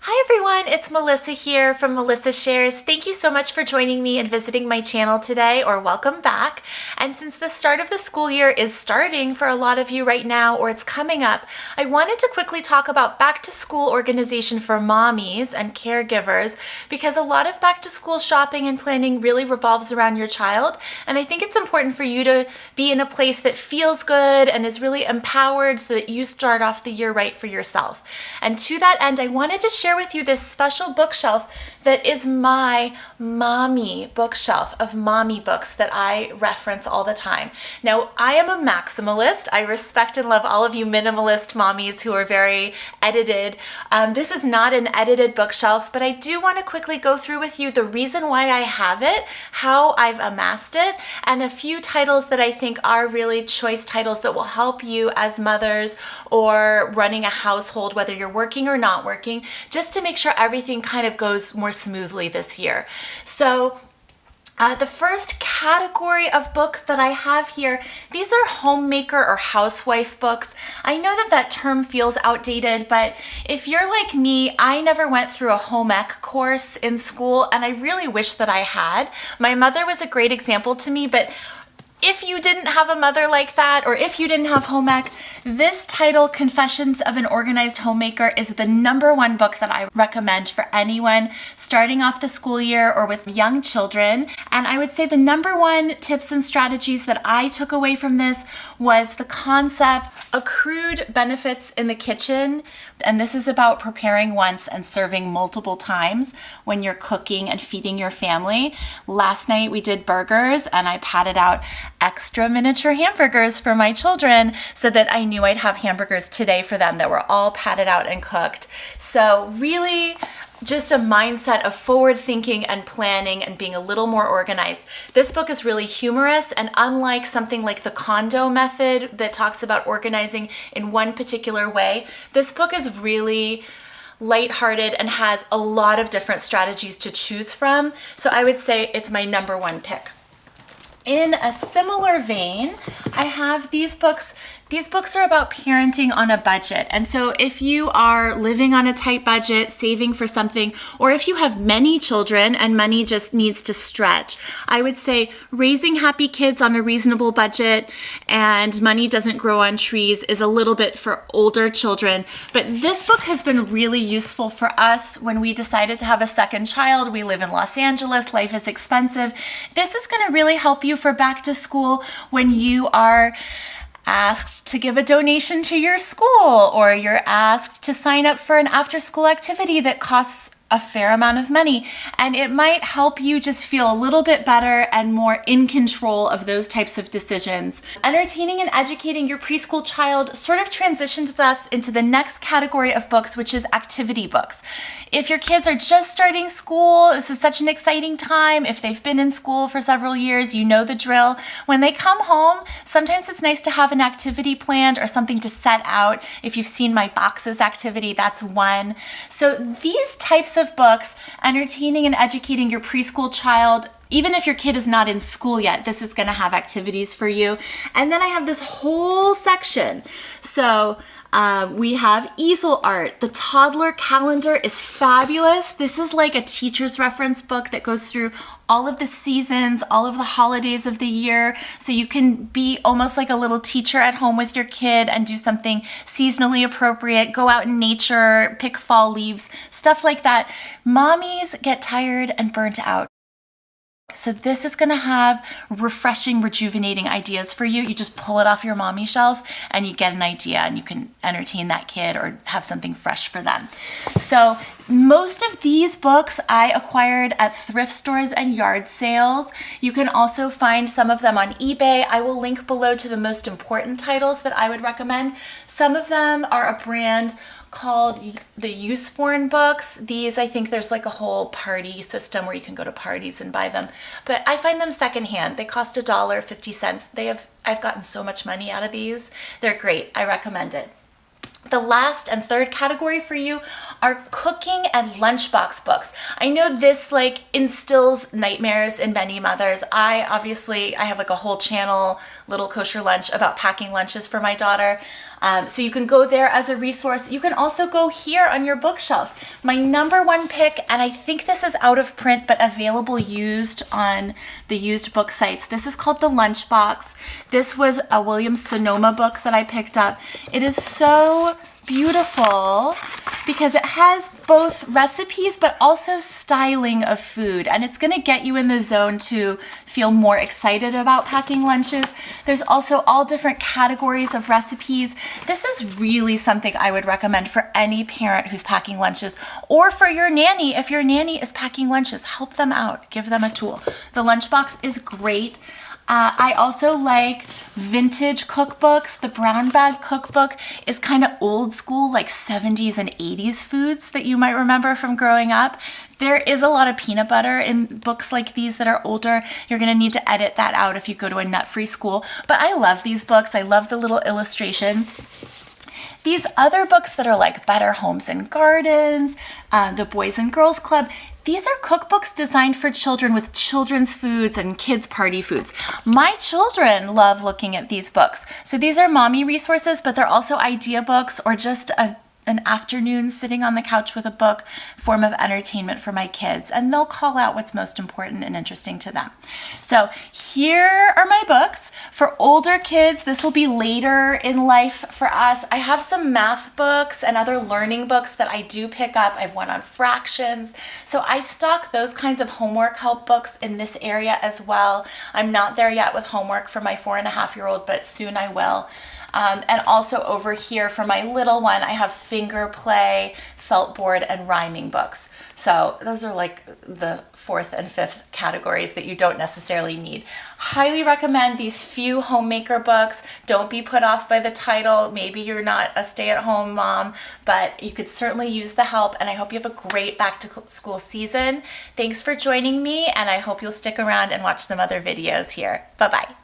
Hi everyone, it's Melissa here from Melissa Shares. Thank you so much for joining me and visiting my channel today, or welcome back. And since the start of the school year is starting for a lot of you right now, or it's coming up, I wanted to quickly talk about back to school organization for mommies and caregivers, because a lot of back to school shopping and planning really revolves around your child. And I think it's important for you to be in a place that feels good and is really empowered so that you start off the year right for yourself. And to that end, I wanted to share with you this special bookshelf that is my mommy bookshelf of mommy books that I reference all the time. Now, I am a maximalist. I respect and love all of you minimalist mommies who are very edited. This is not an edited bookshelf, but I do want to quickly go through with you the reason why I have it, how I've amassed it, and a few titles that I think are really choice titles that will help you as mothers or running a household, whether you're working or not working, just to make sure everything kind of goes more smoothly this year. So the first category of book that I have here, these are homemaker or housewife books. I know that that term feels outdated, but if you're like me, I never went through a home ec course in school, and I really wish that I had. My mother was a great example to me, but if you didn't have a mother like that, or if you didn't have home ec, this title, Confessions of an Organized Homemaker, is the #1 book that I recommend for anyone starting off the school year or with young children. And I would say the #1 tips and strategies that I took away from this was the concept accrued benefits in the kitchen. And this is about preparing once and serving multiple times when you're cooking and feeding your family. Last night we did burgers, and I patted out extra miniature hamburgers for my children so that I knew I'd have hamburgers today for them that were all patted out and cooked. So really just a mindset of forward thinking and planning and being a little more organized. This book is really humorous, and unlike something like the condo method that talks about organizing in one particular way, this book is really lighthearted and has a lot of different strategies to choose from. So I would say it's my #1 pick. In a similar vein, I have these books. These books are about parenting on a budget. And so if you are living on a tight budget, saving for something, or if you have many children and money just needs to stretch, I would say Raising Happy Kids on a Reasonable Budget and Money Doesn't Grow on Trees is a little bit for older children. But this book has been really useful for us when we decided to have a second child. We live in Los Angeles, life is expensive. This is going to really help you for back to school when you are asked to give a donation to your school, or you're asked to sign up for an after-school activity that costs a fair amount of money. And it might help you just feel a little bit better and more in control of those types of decisions. Entertaining and educating your preschool child sort of transitions us into the next category of books, which is activity books. If your kids are just starting school, this is such an exciting time. If they've been in school for several years, you know the drill. When they come home, sometimes it's nice to have an activity planned or something to set out. If you've seen my boxes activity, that's one. So these types of books, entertaining and educating your preschool child, even if your kid is not in school yet, this is going to have activities for you. And then I have this whole section. So we have easel art. The Toddler calendar is fabulous. This is like a teacher's reference book that goes through all of the seasons, all of the holidays of the year. So you can be almost like a little teacher at home with your kid and do something seasonally appropriate, go out in nature, pick fall leaves, stuff like that. Mommies get tired and burnt out. So this is going to have refreshing, rejuvenating ideas for you. You just pull it off your mommy shelf and you get an idea, and you can entertain that kid or have something fresh for them. So most of these books I acquired at thrift stores and yard sales. You can also find some of them on eBay. I will link below to the most important titles that I would recommend. Some of them are a brand called the Usborne books. These, I think there's like a whole party system where you can go to parties and buy them. But I find them secondhand. They cost $1.50. I've gotten so much money out of these. They're great. I recommend it. The last and third category for you are cooking and lunchbox books. I know this instills nightmares in many mothers. I have like a whole channel, Little Kosher Lunch, about packing lunches for my daughter. So you can go there as a resource. You can also go here on your bookshelf. My number one pick, and I think this is out of print but available used on the used book sites. This is called the Lunchbox. This was a Williams Sonoma book that I picked up. It is so beautiful because it has both recipes but also styling of food, and it's going to get you in the zone to feel more excited about packing lunches. There's also all different categories of recipes. This is really something I would recommend for any parent who's packing lunches, or for your nanny. If your nanny is packing lunches, help them out, give them a tool. The Lunchbox is great. I also like vintage cookbooks. The Brown Bag cookbook is kind of old school, like 70s and 80s foods that you might remember from growing up. There is a lot of peanut butter in books like these that are older. You're going to need to edit that out if you go to a nut-free school. But I love these books. I love the little illustrations. These other books that are like Better Homes and Gardens, the Boys and Girls Club, these are cookbooks designed for children with children's foods and kids' party foods. My children love looking at these books. So these are mommy resources, but they're also idea books or just an afternoon sitting on the couch with a book form of entertainment for my kids, and they'll call out what's most important and interesting to them. So here are my books. For older kids, this will be later in life for us. I have some math books and other learning books that I do pick up. I have one on fractions. So I stock those kinds of homework help books in this area as well. I'm not there yet with homework for my 4.5-year-old, but soon I will. And also over here for my little one, I have finger play, felt board, and rhyming books. So those are like the 4th and 5th categories that you don't necessarily need. Highly recommend these few homemaker books. Don't be put off by the title. Maybe you're not a stay-at-home mom, but you could certainly use the help, and I hope you have a great back-to-school season. Thanks for joining me, and I hope you'll stick around and watch some other videos here. Bye-bye.